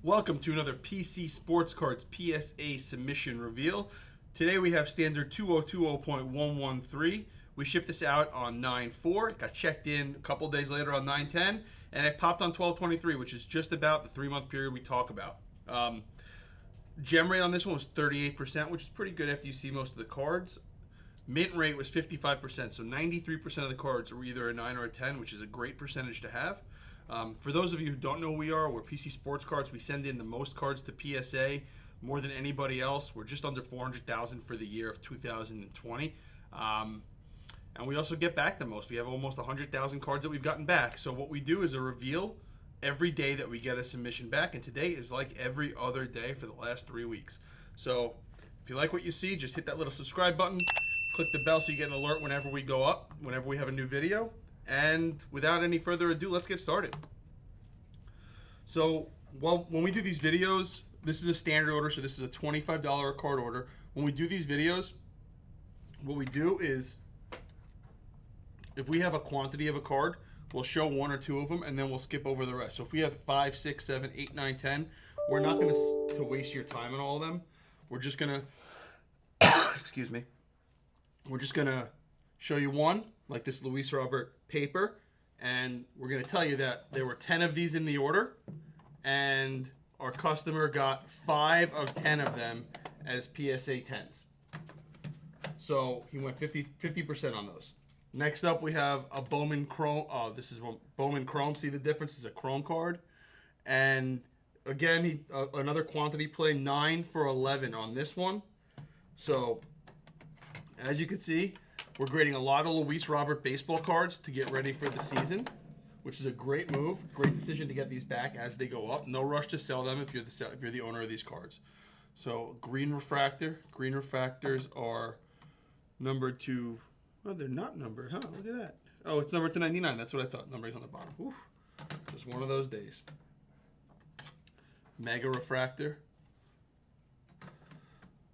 Welcome to another PC Sports Cards PSA Submission Reveal. Today we have standard 2020.113. We shipped this out on 9/4. It got checked in a couple days later on 9/10, and it popped on 12/23, which is just about the 3-month period we talk about. Gem rate on this one was 38%, which is pretty good after you see most of the cards. Mint rate was 55%, so 93% of the cards were either a 9 or a 10, which is a great percentage to have. For those of you who don't know who we are, we're PC Sports Cards. We send in the most cards to PSA, more than anybody else. We're just under 400,000 for the year of 2020. And we also get back the most. We have almost 100,000 cards that we've gotten back. So what we do is a reveal every day that we get a submission back, and today is like every other day for the last 3 weeks. So if you like what you see, just hit that little subscribe button, click the bell so you get an alert whenever we go up, whenever we have a new video. And without any further ado, let's get started. So, when we do these videos, this is a standard order, so this is a $25 a card order. When we do these videos, what we do is, if we have a quantity of a card, we'll show 1 or 2 of them, and then we'll skip over the rest. So if we have 5, 6, 7, 8, 9, 10, we're not going to waste your time on all of them. We're just going to, excuse me, we're just going to show you one, like this Luis Robert paper, and we're going to tell you that there were 10 of these in the order, and our customer got 5 of 10 of them as PSA 10s. So he went 50% on those. Next up, we have a Bowman Chrome. Oh, this is one Bowman Chrome. See the difference? It's a Chrome card. And again, another quantity play, 9 for 11 on this one. So as you can see, we're grading a lot of Luis Robert baseball cards to get ready for the season, which is a great move. Great decision to get these back as they go up. No rush to sell them if you're the owner of these cards. So green refractor. Green refractors are numbered to. Oh, they're not numbered, huh? Look at that. Oh, it's numbered to 99. That's what I thought. Numbered on the bottom. Oof. Just one of those days. Mega refractor.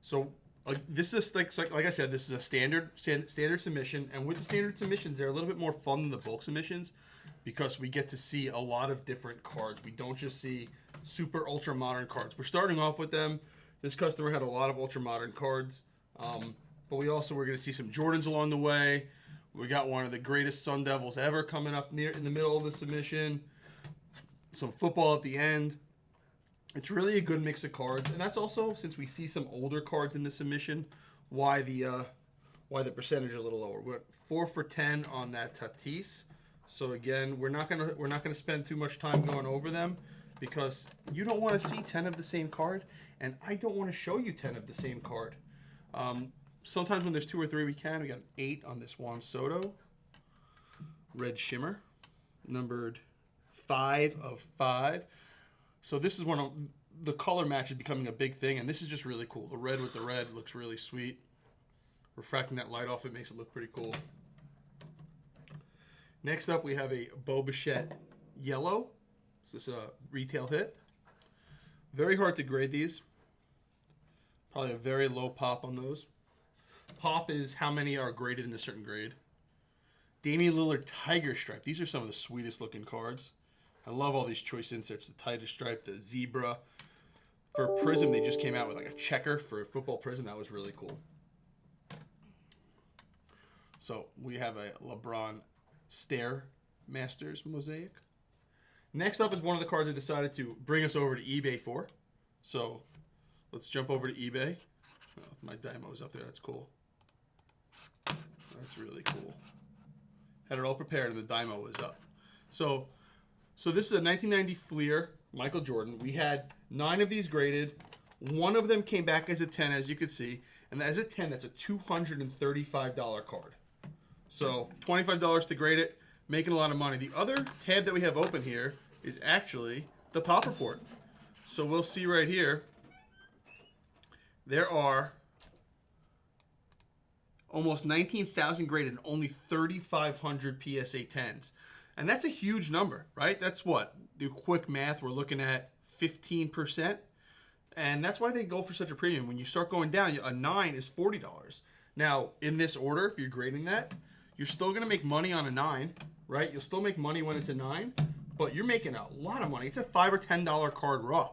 So. This is like I said, this is a standard submission, and with the standard submissions, they're a little bit more fun than the bulk submissions because we get to see a lot of different cards. We don't just see super ultra modern cards. We're starting off with them. This customer had a lot of ultra modern cards, but we're going to see some Jordans along the way. We got one of the greatest Sun Devils ever coming up in the middle of the submission. Some football at the end. It's really a good mix of cards, and that's also, since we see some older cards in the submission, why the percentage is a little lower. We're 4 for 10 on that Tatis. So again, we're not gonna spend too much time going over them because you don't want to see 10 of the same card, and I don't want to show you 10 of the same card. Sometimes when there's 2 or 3, we can. We got an 8 on this Juan Soto, red shimmer, numbered 5 of 5. So this is one of the color match is becoming a big thing, and this is just really cool. The red with the red looks really sweet. Refracting that light off, it makes it look pretty cool. Next up, we have a Bo Bichette yellow. This is a retail hit. Very hard to grade these. Probably a very low pop on those. Pop is how many are graded in a certain grade. Damian Lillard Tiger Stripe. These are some of the sweetest looking cards. I love all these choice inserts, the Tiger Stripe, the Zebra. For Prism, they just came out with like a checker for football Prism. That was really cool. So we have a LeBron Stair Masters Mosaic. Next up is one of the cards I decided to bring us over to eBay for. So let's jump over to eBay. Oh, my Dymo's up there. That's cool. That's really cool. Had it all prepared and the Dymo was up. So this is a 1990 Fleer Michael Jordan. We had 9 of these graded. 1 of them came back as a 10, as you can see. And as a 10, that's a $235 card. So $25 to grade it, making a lot of money. The other tab that we have open here is actually the Pop Report. So we'll see right here, there are almost 19,000 graded and only 3,500 PSA 10s. And that's a huge number, right? That's what? Do quick math, we're looking at 15%. And that's why they go for such a premium. When you start going down, a 9 is $40. Now, in this order, if you're grading that, you're still going to make money on a 9, right? You'll still make money when it's a 9, but you're making a lot of money. It's a $5 or $10 card raw.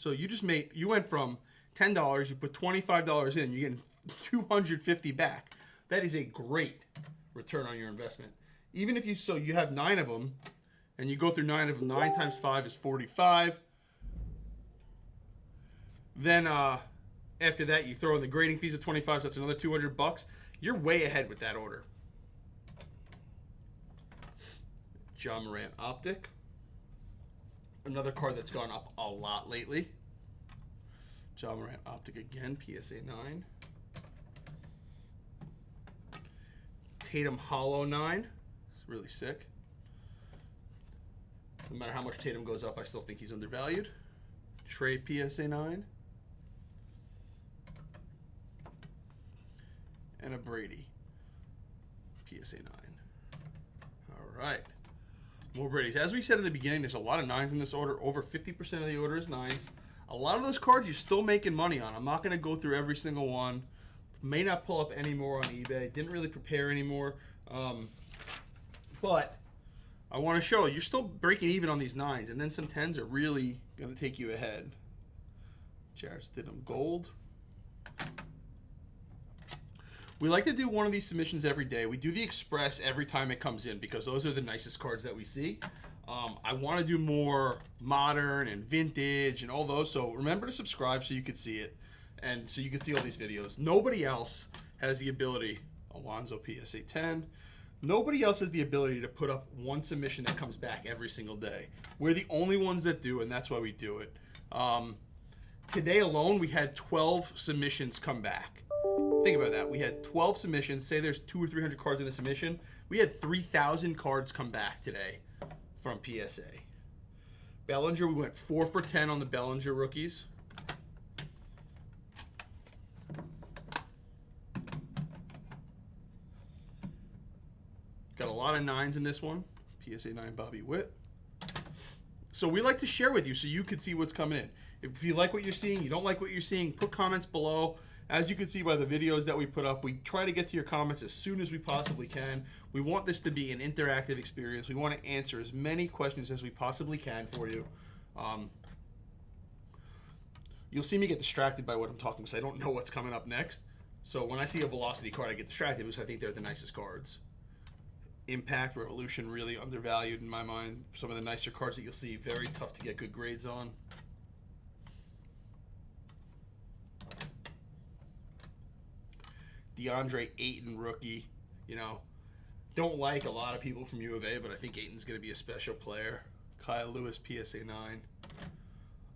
So you went from $10, you put $25 in, you're getting $250 back. That is a great return on your investment. Even if you have 9 of them, and you go through 9 of them, 9 times 5 is 45. Then after that, you throw in the grading fees of 25, so that's another $200. You're way ahead with that order. John Morant Optic. Another card that's gone up a lot lately. John Morant Optic again, PSA 9. Tatum Hollow 9. It's really sick. No matter how much Tatum goes up, I still think he's undervalued. Trey PSA 9. And a Brady PSA 9. All right. More Brady's. As we said in the beginning, there's a lot of 9s in this order. Over 50% of the order is 9s. A lot of those cards you're still making money on. I'm not going to go through every single one. May not pull up any more on eBay. Didn't really prepare anymore. But I want to show you're still breaking even on these 9s. And then some 10s are really going to take you ahead. Jarrett Stidham Gold. We like to do one of these submissions every day. We do the Express every time it comes in because those are the nicest cards that we see. I want to do more modern and vintage and all those. So remember to subscribe so you can see it and so you can see all these videos. Nobody else has the ability. Alonzo PSA 10. Nobody else has the ability to put up one submission that comes back every single day. We're the only ones that do, and that's why we do it. Today alone, we had 12 submissions come back. Think about that. We had 12 submissions. Say there's 200 or 300 cards in a submission. We had 3,000 cards come back today from PSA. Bellinger, we went 4 for 10 on the Bellinger rookies. Got a lot of 9s in this one. PSA 9 Bobby Witt. So we like to share with you so you can see what's coming in. If you like what you're seeing, you don't like what you're seeing, put comments below. As you can see by the videos that we put up, we try to get to your comments as soon as we possibly can. We want this to be an interactive experience. We want to answer as many questions as we possibly can for you. You'll see me get distracted by what I'm talking because I don't know what's coming up next. So when I see a Velocity card, I get distracted because I think they're the nicest cards. Impact, Revolution, really undervalued in my mind. Some of the nicer cards that you'll see, very tough to get good grades on. DeAndre Ayton rookie, don't like a lot of people from U of A, but I think Ayton's going to be a special player. Kyle Lewis, PSA 9.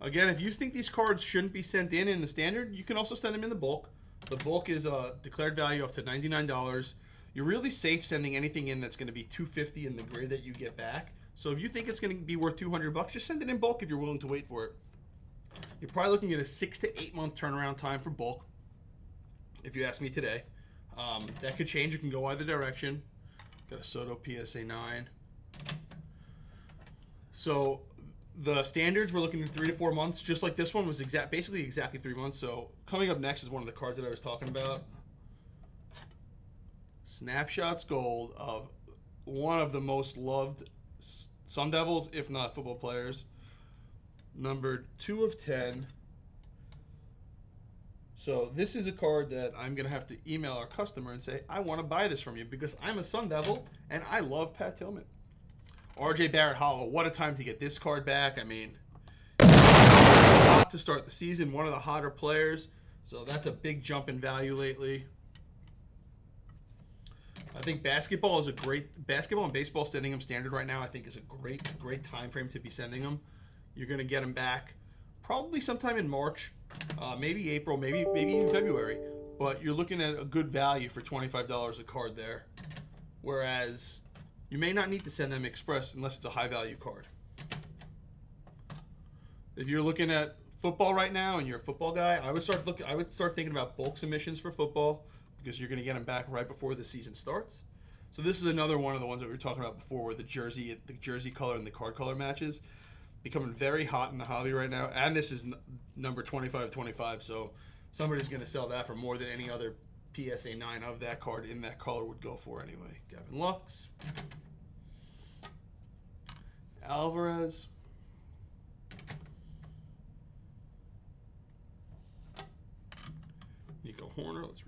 Again, if you think these cards shouldn't be sent in the standard, you can also send them in the bulk. The bulk is a declared value up to $99. You're really safe sending anything in that's going to be $250 in the grade that you get back. So if you think it's going to be worth $200, just send it in bulk if you're willing to wait for it. You're probably looking at a 6 to 8 month turnaround time for bulk, if you ask me today. That could change. It can go either direction. Got a Soto PSA 9. So the standards, we're looking at 3 to 4 months. Just like this one was basically exactly 3 months. So coming up next is one of the cards that I was talking about. Snapshots Gold of one of the most loved Sun Devils, if not football players. Numbered 2 of 10. So this is a card that I'm going to have to email our customer and say, I want to buy this from you because I'm a Sun Devil and I love Pat Tillman. RJ Barrett Hollow, what a time to get this card back. I mean, hot to start the season, one of the hotter players. So that's a big jump in value lately. I think basketball and baseball sending them standard right now I think is a great time frame to be sending them. You're going to get them back probably sometime in March. Maybe April, maybe even February, but you're looking at a good value for $25 a card there. Whereas you may not need to send them express unless it's a high value card. If you're looking at football right now and you're a football guy, I would start thinking about bulk submissions for football because you're going to get them back right before the season starts. So this is another one of the ones that we were talking about before, where the jersey color and the card color matches. Becoming very hot in the hobby right now, and this is number 2525, so somebody's going to sell that for more than any other PSA 9 of that card in that color would go for anyway. Gavin Lux, Alvarez, corner. Let's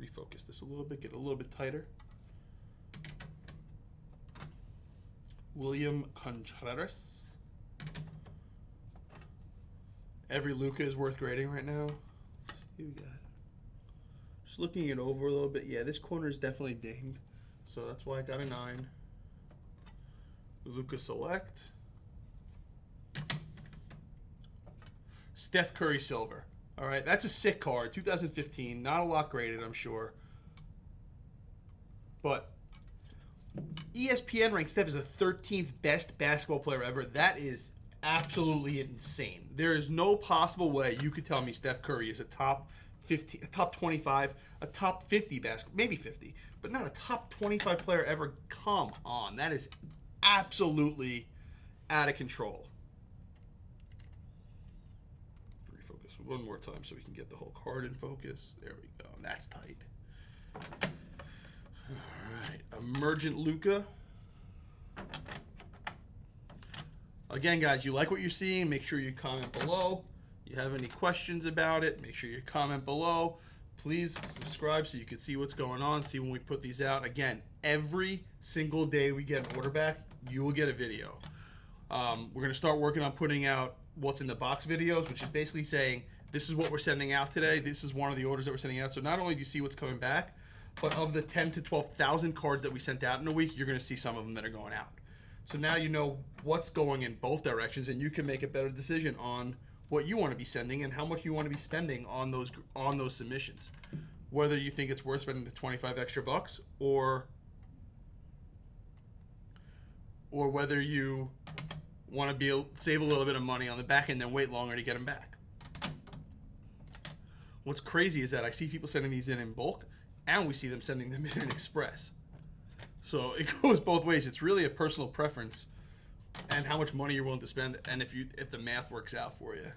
refocus this a little bit, get a little bit tighter. William Contreras. Every Luka is worth grading right now. Let's see what we got. Just looking it over a little bit. Yeah, this corner is definitely dinged. So that's why I got a 9. Luka Select. Steph Curry Silver. All right, that's a sick card. 2015. Not a lot graded, I'm sure. But ESPN ranks Steph as the 13th best basketball player ever. That is absolutely insane. There is no possible way you could tell me Steph Curry is a top 50, a top 25, a top 50 basketball, maybe 50, but not a top 25 player ever. Come on. That is absolutely out of control. Refocus one more time so we can get the whole card in focus. There we go. That's tight. All right, Emergent Luka. Again, guys, you like what you're seeing, make sure you comment below. You have any questions about it, make sure you comment below. Please subscribe so you can see what's going on, see when we put these out. Again, every single day we get an order back, you will get a video. We're going to start working on putting out what's in the box videos, which is basically saying, this is what we're sending out today. This is one of the orders that we're sending out. So not only do you see what's coming back, but of the 10 to 12,000 cards that we sent out in a week, you're going to see some of them that are going out. So now you know what's going in both directions, and you can make a better decision on what you want to be sending and how much you want to be spending on those submissions. Whether you think it's worth spending the 25 extra bucks, or whether you want to save a little bit of money on the back end and wait longer to get them back. What's crazy is that I see people sending these in bulk, and we see them sending them in express. So it goes both ways. It's really a personal preference and how much money you're willing to spend, and if the math works out for you.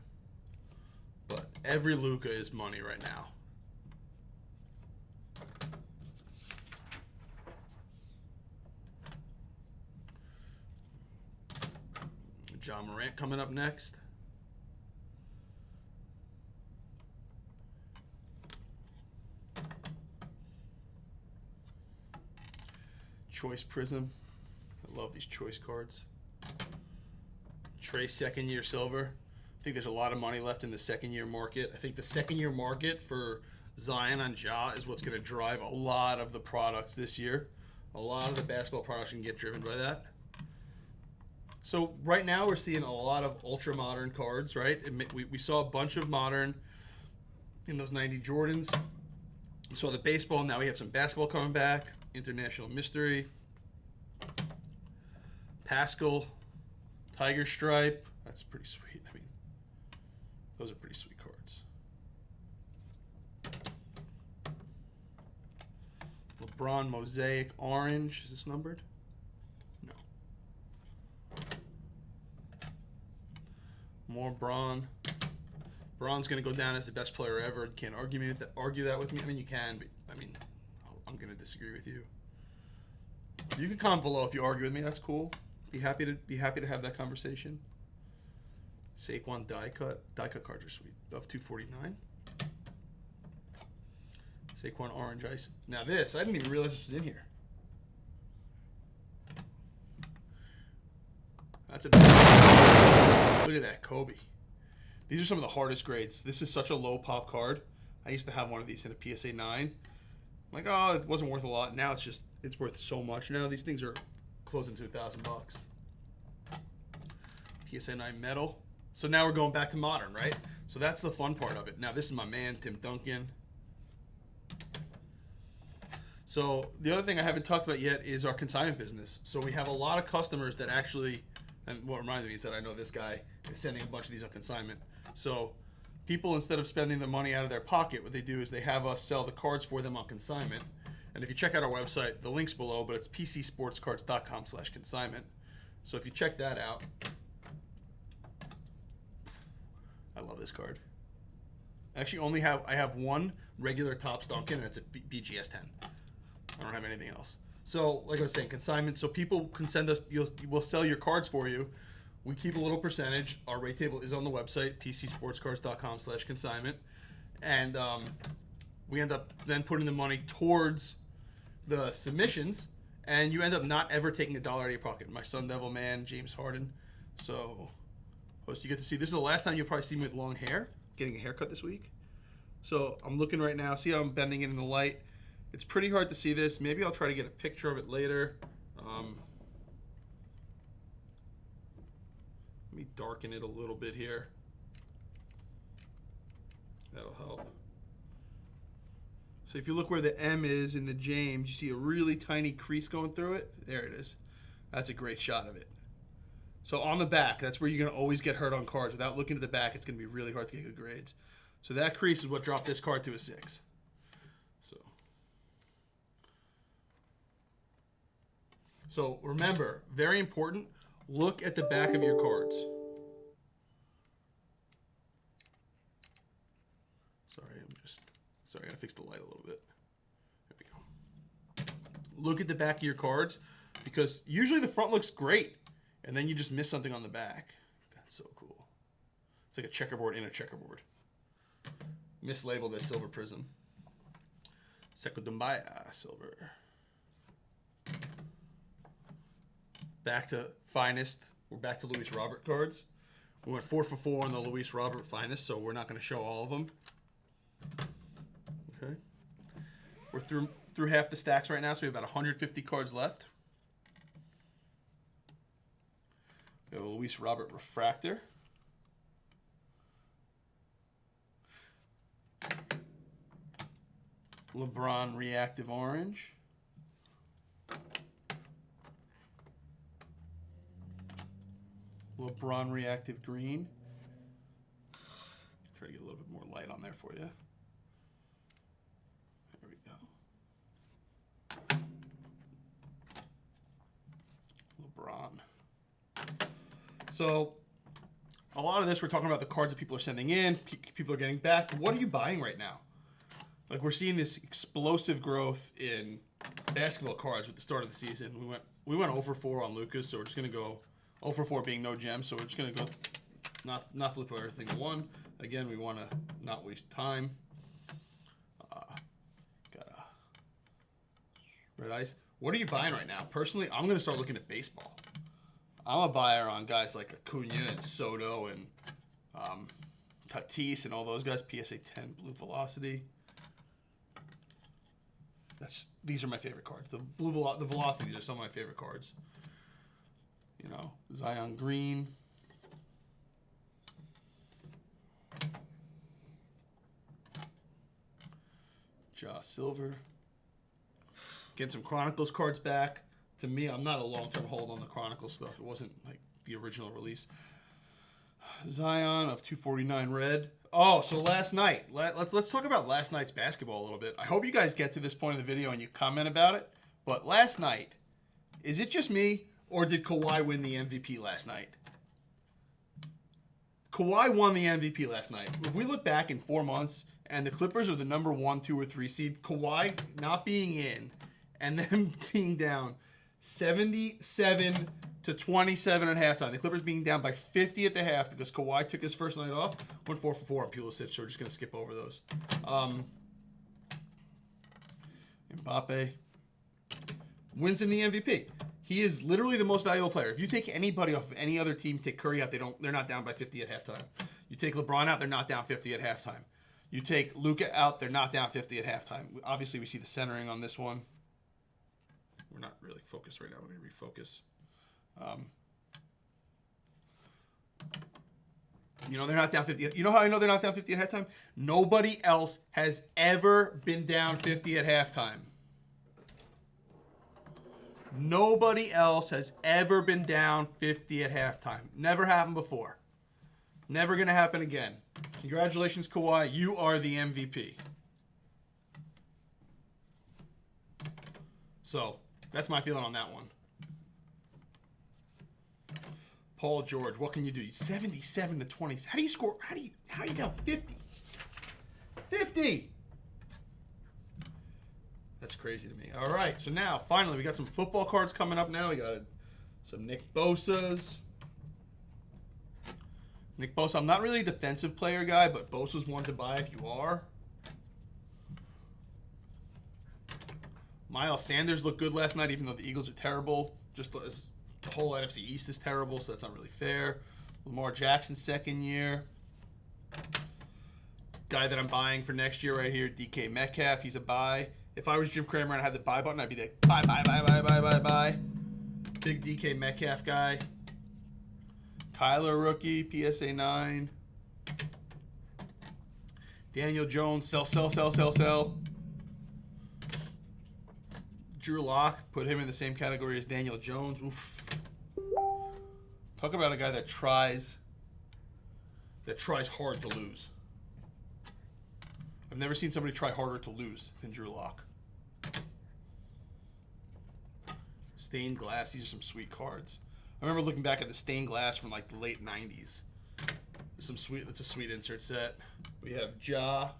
But every Luka is money right now. John Morant coming up next. Choice Prism. I love these choice cards. Trey second year silver. I think there's a lot of money left in the second year market. I think the second year market for Zion on Ja is what's going to drive a lot of the products this year. A lot of the basketball products can get driven by that. So right now we're seeing a lot of ultra modern cards, right? We saw a bunch of modern in those 90 Jordans. We saw the baseball. Now we have some basketball coming back. International Mystery, Pascal, Tiger Stripe. That's pretty sweet. I mean, those are pretty sweet cards. LeBron Mosaic Orange. Is this numbered? No. More Braun. Braun's going to go down as the best player ever. Can't argue that with me. I mean, you can, but I mean, I'm going to disagree with you. You can comment below if you argue with me. That's cool. Be happy to have that conversation. Saquon die cut cards are sweet. Of 249. Saquon orange ice. Now this, I didn't even realize this was in here. That's a big one. Look at that, Kobe. These are some of the hardest grades. This is such a low pop card. I used to have one of these in a PSA 9. I'm like, oh, it wasn't worth a lot. Now it's worth so much. Now these things are closing to $1,000 bucks. PSA 9 metal. So now we're going back to modern, right? So that's the fun part of it. Now this is my man, Tim Duncan. So the other thing I haven't talked about yet is our consignment business. So we have a lot of customers that actually, and what reminded me is that I know this guy is sending a bunch of these on consignment. So people, instead of spending the money out of their pocket, what they do is they have us sell the cards for them on consignment. And if you check out our website, the link's below, but it's pcsportscards.com/consignment. So if you check that out, I love this card. I actually I have one regular Topps Duncan, and it's a BGS 10. I don't have anything else. So like I was saying, consignment. So people can send us, we'll sell your cards for you. We keep a little percentage. Our rate table is on the website, pcsportscards.com/consignment. And we end up then putting the money towards the submissions, and you end up not ever taking $1 out of your pocket. My Sun Devil man, James Harden. So, host, you get to see. This is the last time you'll probably see me with long hair. Getting a haircut this week. So I'm looking right now. See how I'm bending it in the light? It's pretty hard to see this. Maybe I'll try to get a picture of it later. Let me darken it a little bit here. That'll help. So if you look where the M is in the James, you see a really tiny crease going through it. There it is. That's a great shot of it. So on the back, that's where you're going to always get hurt on cards. Without looking at the back, it's going to be really hard to get good grades. So that crease is what dropped this card to a 6. So remember, very important, look at the back of your cards. Sorry, I gotta fix the light a little bit. There we go. Look at the back of your cards, because usually the front looks great, and then you just miss something on the back. That's so cool. It's like a checkerboard in a checkerboard. Mislabeled as Silver Prism. Sekodumbaya Silver. Back to Finest. We're back to Luis Robert cards. We went 4 for 4 on the Luis Robert Finest, so we're not going to show all of them. Okay. We're through half the stacks right now, so we have about 150 cards left. We have a Luis Robert Refractor. LeBron Reactive Orange. LeBron Reactive Green. Try to get a little bit more light on there for you. There we go. LeBron. So, a lot of this, we're talking about the cards that people are sending in, people are getting back. What are you buying right now? Like, we're seeing this explosive growth in basketball cards with the start of the season. We went 0 for 4 on Lucas, so we're just going to go 0 for 4 being no gem, so we're just going to go not flip everything to 1. Again, we want to not waste time. Got a red ice. What are you buying right now? Personally, I'm going to start looking at baseball. I'm a buyer on guys like Acuna and Soto and Tatis and all those guys. PSA 10 Blue Velocity. These are my favorite cards. The Velocities are some of my favorite cards. You know, Zion Green. Josh Silver. Getting some Chronicles cards back. To me, I'm not a long-term hold on the Chronicles stuff. It wasn't like the original release. Zion of 249 red. Oh, so last night. Let's talk about last night's basketball a little bit. I hope you guys get to this point in the video and you comment about it. But last night, is it just me? Or did Kawhi win the MVP last night? Kawhi won the MVP last night. If we look back in 4 months and the Clippers are the number 1, 2, or 3 seed, Kawhi not being in and them being down 77 to 27 at halftime. The Clippers being down by 50 at the half because Kawhi took his first night off. Went 4 for 4 on Pulisic, so we're just going to skip over those. Mbappe wins in the MVP. He is literally the most valuable player. If you take anybody off of any other team, take Curry out, they're not down by 50 at halftime. You take LeBron out, they're not down 50 at halftime. You take Luka out, they're not down 50 at halftime. Obviously, we see the centering on this one. We're not really focused right now. Let me refocus. You know, they're not down 50. You know how I know they're not down 50 at halftime? Nobody else has ever been down 50 at halftime. Nobody else has ever been down 50 at halftime. Never happened before. Never going to happen again. Congratulations, Kawhi. You are the MVP. So, that's my feeling on that one. Paul George, what can you do? 77 to 20. How do you score? How do you down 50? 50! That's crazy to me. All right, so now, finally, we got some football cards coming up now. We got some Nick Bosa's. Nick Bosa, I'm not really a defensive player guy, but Bosa's one to buy if you are. Miles Sanders looked good last night, even though the Eagles are terrible. Just as the whole NFC East is terrible, so that's not really fair. Lamar Jackson, second year. Guy that I'm buying for next year right here, DK Metcalf. He's a buy. If I was Jim Cramer and I had the buy button, I'd be like, buy, buy, buy, buy, buy, buy, buy. Big DK Metcalf guy. Kyler rookie, PSA 9. Daniel Jones, sell, sell, sell, sell, sell. Drew Lock, put him in the same category as Daniel Jones. Oof. Talk about a guy that tries hard to lose. I've never seen somebody try harder to lose than Drew Lock. Stained glass, these are some sweet cards. I remember looking back at the stained glass from like the late 90s. That's a sweet insert set. We have Ja,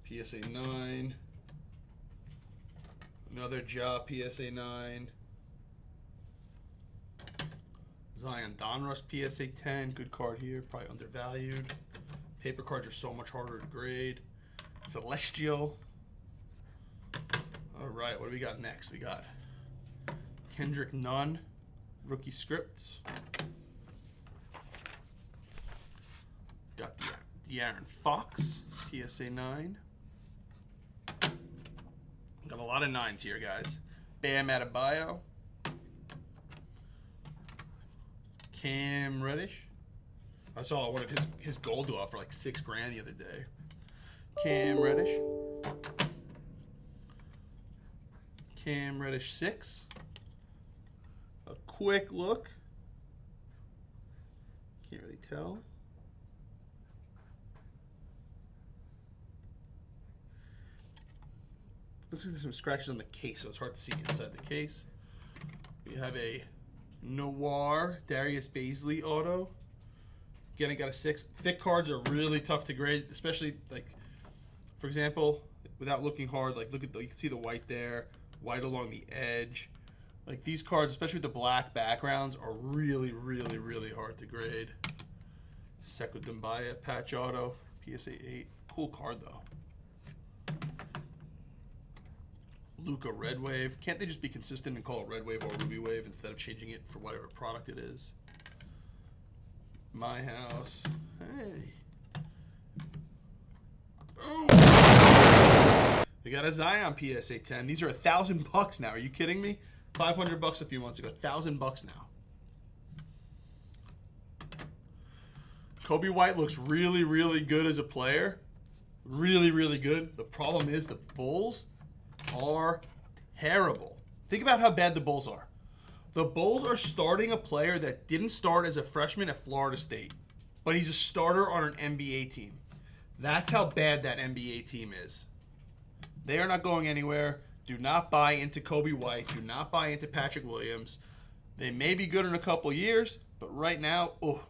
PSA 9. Another Ja, PSA 9. Zion Donruss, PSA 10. Good card here, probably undervalued. Paper cards are so much harder to grade. Celestial. All right, what do we got next? We got Kendrick Nunn, rookie scripts. Got the De'Aaron Fox, PSA 9. Got a lot of 9s here, guys. Bam Adebayo. Cam Reddish. I saw one of his gold go off for like $6,000 the other day. Cam Reddish. Cam Reddish 6. A quick look. Can't really tell. Looks like there's some scratches on the case, so it's hard to see inside the case. We have a Noir Darius Baisley auto. Again, I got a 6. Thick cards are really tough to grade, especially like, for example, without looking hard. Like, look at you can see the white there, white along the edge. Like these cards, especially with the black backgrounds, are really, really, really hard to grade. Sekou Doumbouya patch auto, PSA 8. Cool card though. Luka Red Wave. Can't they just be consistent and call it Red Wave or Ruby Wave instead of changing it for whatever product it is? My House. Hey. Boom. We got a Zion PSA 10. These are $1,000 now. Are you kidding me? $500 a few months ago. $1,000 now. Kobe White looks really, really good as a player. Really, really good. The problem is the Bulls are terrible. Think about how bad the Bulls are. The Bulls are starting a player that didn't start as a freshman at Florida State, but he's a starter on an NBA team. That's how bad that NBA team is. They are not going anywhere. Do not buy into Kobe White. Do not buy into Patrick Williams. They may be good in a couple years, but right now, oh.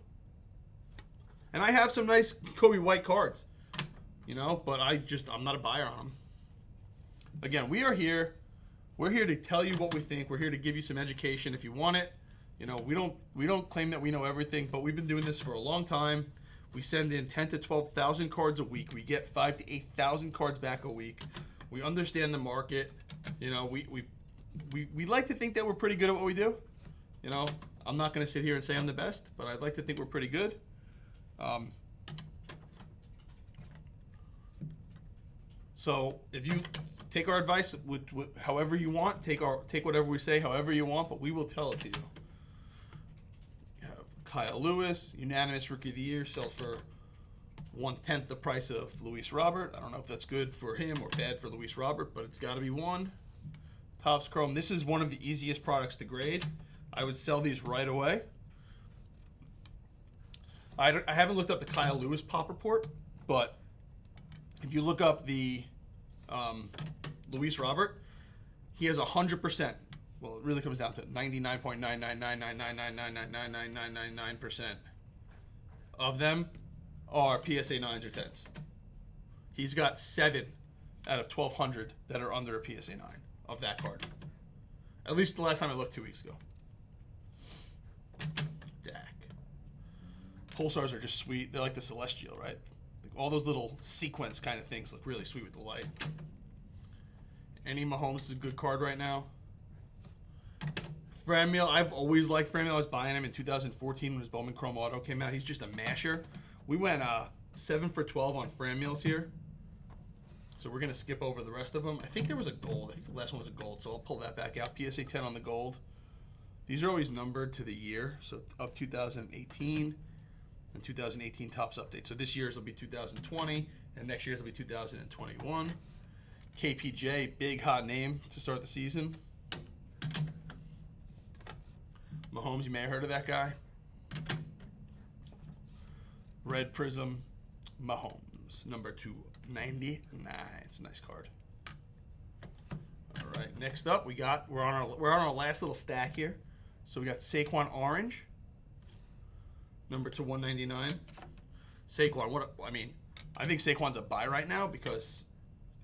And I have some nice Kobe White cards, you know, but I'm not a buyer on them. Again, we are here. We're here to tell you what we think. We're here to give you some education if you want it. You know, we don't claim that we know everything, but we've been doing this for a long time. We send in 10 to 12,000 cards a week. We get 5,000 to 8,000 cards back a week. We understand the market. You know, we like to think that we're pretty good at what we do. You know, I'm not going to sit here and say I'm the best, but I'd like to think we're pretty good. So if you take our advice with however you want, take whatever we say however you want, but we will tell it to you. You have Kyle Lewis, unanimous Rookie of the Year, sells for 1/10 the price of Luis Robert. I don't know if that's good for him or bad for Luis Robert, but it's got to be one. Topps Chrome. This is one of the easiest products to grade. I would sell these right away. I haven't looked up the Kyle Lewis pop report, but if you look up the Luis Robert, he has 100%. Well, it really comes down to 99.9999999999999% of them are PSA 9s or 10s. He's got 7 out of 1,200 that are under a PSA 9 of that card. At least the last time I looked 2 weeks ago. Dak. Pulsars are just sweet. They're like the Celestial, right? Like all those little sequence kind of things look really sweet with the light. Any Mahomes is a good card right now. Franmil, I've always liked Franmil. I was buying him in 2014 when his Bowman Chrome Auto came out. He's just a masher. We went 7 for 12 on Franmils here. So we're going to skip over the rest of them. I think there was a gold. I think the last one was a gold, so I'll pull that back out. PSA 10 on the gold. These are always numbered to the year, so of 2018 and 2018 Topps update. So this year's will be 2020, and next year's will be 2021. KPJ, big hot name to start the season. Mahomes, you may have heard of that guy. Red Prism, Mahomes, number 299. It's a nice card. All right, next up we're on our last little stack here. So we got Saquon Orange, number 2/199. Saquon, I think Saquon's a buy right now because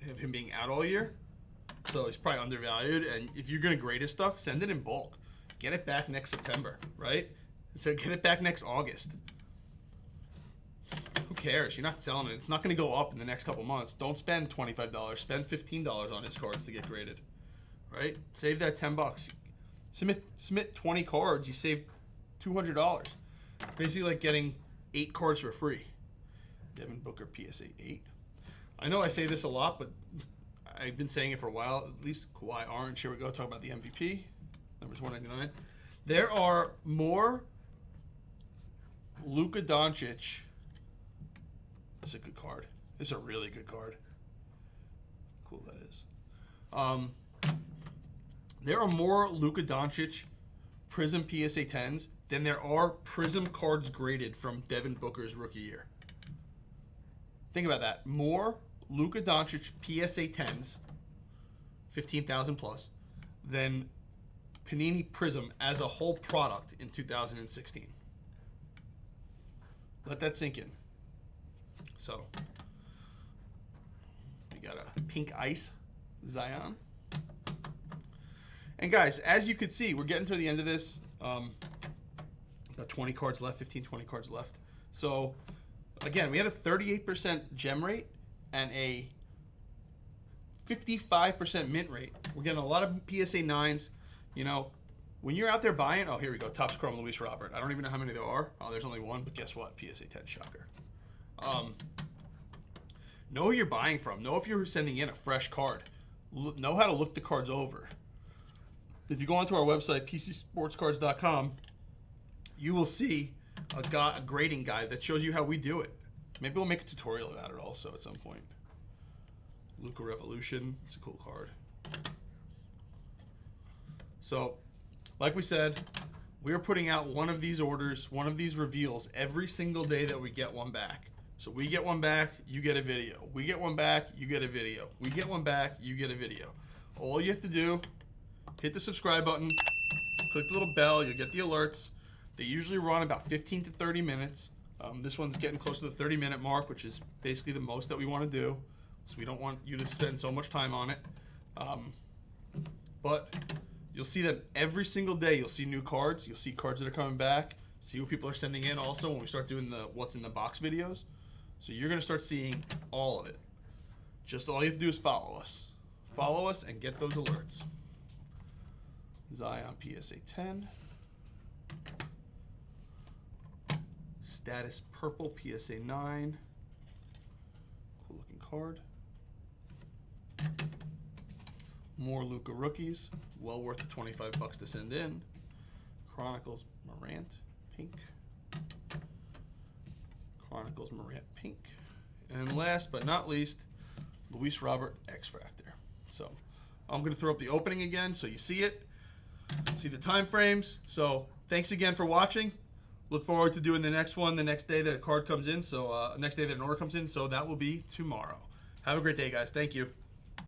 of him being out all year. So he's probably undervalued. And if you're gonna grade his stuff, send it in bulk. Get it back next September, right? So get it back next August. Who cares? You're not selling it. It's not going to go up in the next couple months. Don't spend $25. Spend $15 on his cards to get graded, right? Save that $10. Submit 20 cards. You save $200. It's basically like getting 8 cards for free. Devin Booker PSA 8. I know I say this a lot, but I've been saying it for a while. At least Kawhi Orange. Here we go. Talk about the MVP. Numbers 199. There are more Luka Doncic. This is a good card. This is a really good card. Cool that is. There are more Luka Doncic Prism PSA 10s than there are Prism cards graded from Devin Booker's rookie year. Think about that. More Luka Doncic PSA 10s, 15,000 plus, than Panini Prism as a whole product in 2016. Let that sink in. So, we got a pink ice Zion. And guys, as you could see, we're getting to the end of this. About 20 cards left, 15, 20 cards left. So, again, we had a 38% gem rate and a 55% mint rate. We're getting a lot of PSA 9s. You know, when you're out there buying, oh, here we go, Topps Chrome Luis Robert. I don't even know how many there are. Oh, there's only one, but guess what? PSA 10 shocker. Know who you're buying from. Know if you're sending in a fresh card. Know how to look the cards over. If you go onto our website, pcsportscards.com, you will see a grading guide that shows you how we do it. Maybe we'll make a tutorial about it also at some point. Luka Revolution. It's a cool card. So, like we said, we are putting out one of these orders, one of these reveals every single day that we get one back. So we get one back, you get a video. We get one back, you get a video. We get one back, you get a video. All you have to do, hit the subscribe button, click the little bell, you'll get the alerts. They usually run about 15 to 30 minutes. This one's getting close to the 30-minute mark, which is basically the most that we want to do. So we don't want you to spend so much time on it. But you'll see that every single day you'll see new cards. You'll see cards that are coming back. See what people are sending in also when we start doing the what's in the box videos. So you're going to start seeing all of it. Just all you have to do is follow us. Follow us and get those alerts. Zion PSA 10. Status Purple PSA 9. Cool looking card. More Luka rookies. Well worth the $25 to send in. Chronicles Morant pink. Chronicles Morant pink. And last but not least, Luis Robert X-Fractor. So I'm going to throw up the opening again so you see it. See the time frames. So thanks again for watching. Look forward to doing the next one the next day that a card comes in. So next day that an order comes in. So that will be tomorrow. Have a great day, guys. Thank you.